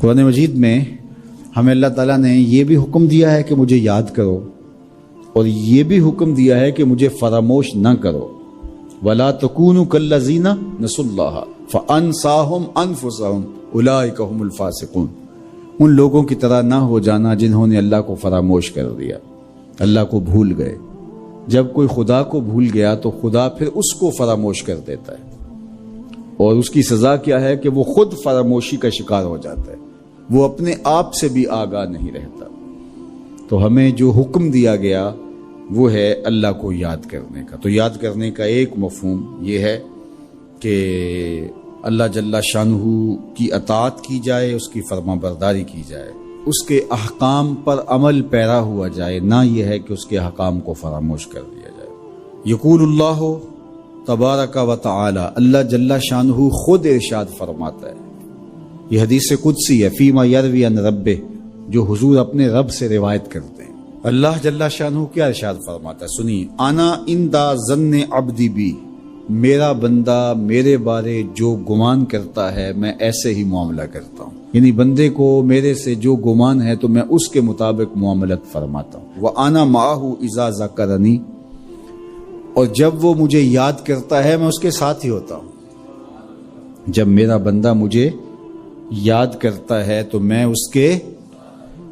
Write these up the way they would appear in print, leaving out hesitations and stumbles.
قرآن مجید میں ہمیں اللہ تعالیٰ نے یہ بھی حکم دیا ہے کہ مجھے یاد کرو، اور یہ بھی حکم دیا ہے کہ مجھے فراموش نہ کرو۔ وَلَا تَكُونُوا كَالَّذِينَ نَسُوا اللَّهَ فَأَنسَاهُمْ أَنفُسَهُمْ أُولَٰئِكَ هُمُ الْفَاسِقُونَ۔ ان لوگوں کی طرح نہ ہو جانا جنہوں نے اللہ کو فراموش کر دیا، اللہ کو بھول گئے۔ جب کوئی خدا کو بھول گیا تو خدا پھر اس کو فراموش کر دیتا ہے، اور اس کی سزا کیا ہے کہ وہ خود فراموشی کا شکار ہو جاتا ہے، وہ اپنے آپ سے بھی آگاہ نہیں رہتا۔ تو ہمیں جو حکم دیا گیا وہ ہے اللہ کو یاد کرنے کا۔ تو یاد کرنے کا ایک مفہوم یہ ہے کہ اللہ جل شانہ کی اطاعت کی جائے، اس کی فرما برداری کی جائے، اس کے احکام پر عمل پیرا ہوا جائے، نہ یہ ہے کہ اس کے احکام کو فراموش کر دیا جائے۔ یقول اللہ تبارک و تعالی، اللہ جل شانہ خود ارشاد فرماتا ہے، یہ حدیث قدسی ہے، فیما یروی عن ربہ، جو حضور اپنے رب سے روایت کرتے ہیں۔ اللہ جل شانہ کیا ارشاد فرماتا ہے، سنیے، انا اندا ظن عبدی بی، میرا بندہ میرے بارے جو گمان کرتا ہے میں ایسے ہی معاملہ کرتا ہوں، یعنی بندے کو میرے سے جو گمان ہے تو میں اس کے مطابق معاملت فرماتا ہوں۔ وَأَنَا مَعَهُ إِذَا ذَكَرَنِي، اور جب وہ مجھے یاد کرتا ہے میں اس کے ساتھ ہی ہوتا ہوں۔ جب میرا بندہ مجھے یاد کرتا ہے تو میں اس کے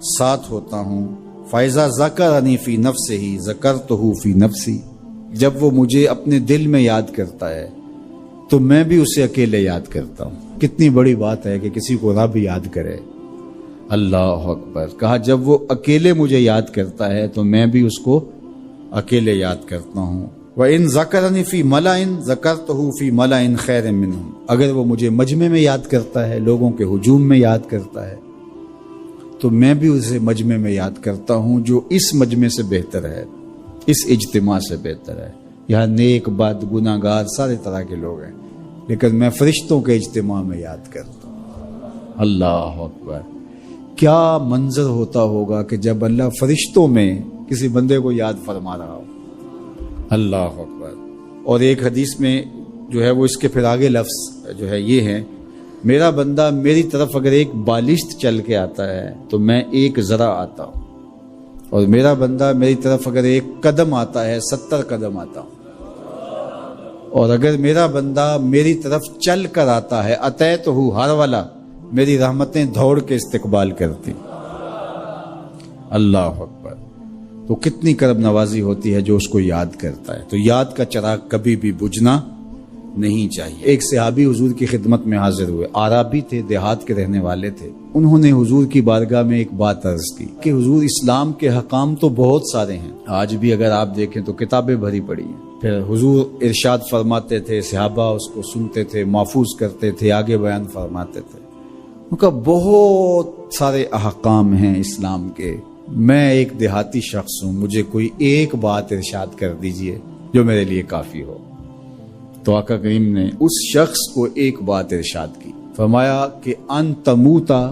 ساتھ ہوتا ہوں۔ فَإِذَا ذَكَرَنِي فِي نَفْسِهِ ذَكَرْتُهُ فِي نَفْسِي، جب وہ مجھے اپنے دل میں یاد کرتا ہے تو میں بھی اسے اکیلے یاد کرتا ہوں۔ کتنی بڑی بات ہے کہ کسی کو رب یاد کرے، اللہ اکبر۔ کہا جب وہ اکیلے مجھے یاد کرتا ہے تو میں بھی اس کو اکیلے یاد کرتا ہوں۔ وَإِن ذَكَرَنِي فِي مَلَئٍ ذَكَرْتُهُ فِي مَلَئٍ خَيْرٍ مِّنْهُمْ، اگر وہ مجھے مجمع میں یاد کرتا ہے، لوگوں کے ہجوم میں یاد کرتا ہے، تو میں بھی اسے مجمع میں یاد کرتا ہوں جو اس مجمع سے بہتر ہے، اس اجتماع سے بہتر ہے۔ یہاں نیک بد گناہ گار سارے طرح کے لوگ ہیں، لیکن میں فرشتوں کے اجتماع میں یاد کرتا ہوں۔ اللہ اکبر، کیا منظر ہوتا ہوگا کہ جب اللہ فرشتوں میں کسی بندے کو یاد فرما رہا ہو، اللہ اکبر۔ اور ایک حدیث میں جو ہے وہ اس کے پھر آگے لفظ جو ہے یہ ہے، میرا بندہ میری طرف اگر ایک بالشت چل کے آتا ہے تو میں ایک ذرا آتا ہوں، اور میرا بندہ میری طرف اگر ایک قدم آتا ہے 70 قدم آتا ہوں، اور اگر میرا بندہ میری طرف چل کر آتا ہے اتیتہ ہر والا، میری رحمتیں دوڑ کے استقبال کرتی۔ اللہ اکبر۔ تو کتنی کرم نوازی ہوتی ہے جو اس کو یاد کرتا ہے۔ تو یاد کا چراغ کبھی بھی بجھنا نہیں چاہیے۔ ایک صحابی حضور کی خدمت میں حاضر ہوئے، عربی تھے، دیہات کے رہنے والے تھے۔ انہوں نے حضور کی بارگاہ میں ایک بات عرض کی کہ حضور اسلام کے حکام تو بہت سارے ہیں، آج بھی اگر آپ دیکھیں تو کتابیں بھری پڑی ہیں۔ پھر حضور ارشاد فرماتے تھے، صحابہ اس کو سنتے تھے، محفوظ کرتے تھے، آگے بیان فرماتے تھے۔ ان کا بہت سارے احکام ہیں اسلام کے، میں ایک دیہاتی شخص ہوں، مجھے کوئی ایک بات ارشاد کر دیجئے جو میرے لیے کافی ہو۔ تو آقا کریم نے اس شخص کو ایک بات ارشاد کی، فرمایا کہ ان تموتا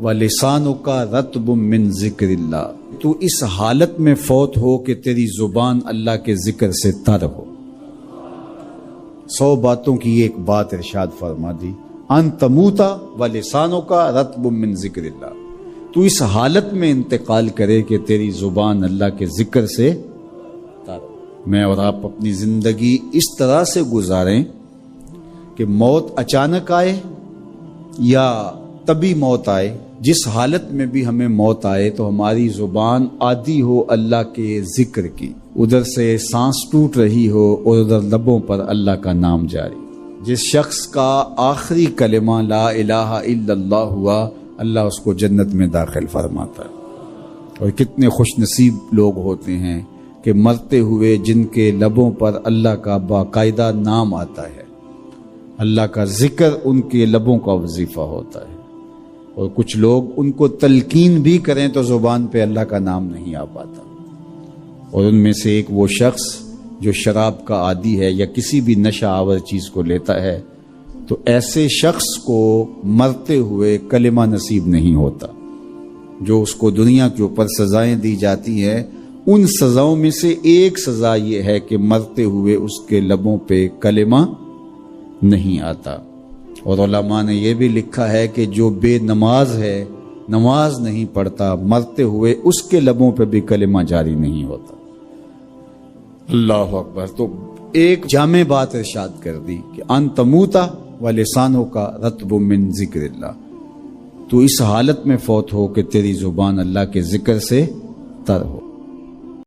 ولسانک رطب من ذکر اللہ، تو اس حالت میں فوت ہو کہ تیری زبان اللہ کے ذکر سے تر ہو۔ 100 باتوں کی ایک بات ارشاد فرما دی، ان تموتا ولسانک رطب من ذکر اللہ، تو اس حالت میں انتقال کرے کہ تیری زبان اللہ کے ذکر سے تر ہو۔ میں اور آپ اپنی زندگی اس طرح سے گزاریں کہ موت اچانک آئے یا طبی موت آئے، جس حالت میں بھی ہمیں موت آئے تو ہماری زبان عادی ہو اللہ کے ذکر کی، ادھر سے سانس ٹوٹ رہی ہو اور ادھر لبوں پر اللہ کا نام جاری۔ جس شخص کا آخری کلمہ لا الہ الا اللہ ہوا، اللہ اس کو جنت میں داخل فرماتا ہے۔ اور کتنے خوش نصیب لوگ ہوتے ہیں کہ مرتے ہوئے جن کے لبوں پر اللہ کا باقاعدہ نام آتا ہے، اللہ کا ذکر ان کے لبوں کا وظیفہ ہوتا ہے۔ اور کچھ لوگ ان کو تلقین بھی کریں تو زبان پہ اللہ کا نام نہیں آ پاتا۔ اور ان میں سے ایک وہ شخص جو شراب کا عادی ہے یا کسی بھی نشہ آور چیز کو لیتا ہے، تو ایسے شخص کو مرتے ہوئے کلمہ نصیب نہیں ہوتا۔ جو اس کو دنیا کے اوپر سزائیں دی جاتی ہیں، ان سزاؤں میں سے ایک سزا یہ ہے کہ مرتے ہوئے اس کے لبوں پہ کلمہ نہیں آتا۔ اور علماء نے یہ بھی لکھا ہے کہ جو بے نماز ہے، نماز نہیں پڑھتا، مرتے ہوئے اس کے لبوں پہ بھی کلمہ جاری نہیں ہوتا۔ اللہ اکبر۔ تو ایک جامع بات ارشاد کر دی کہ ان تموتا و لسانوں کا رطب من ذکر اللہ، تو اس حالت میں فوت ہو کہ تیری زبان اللہ کے ذکر سے تر ہو۔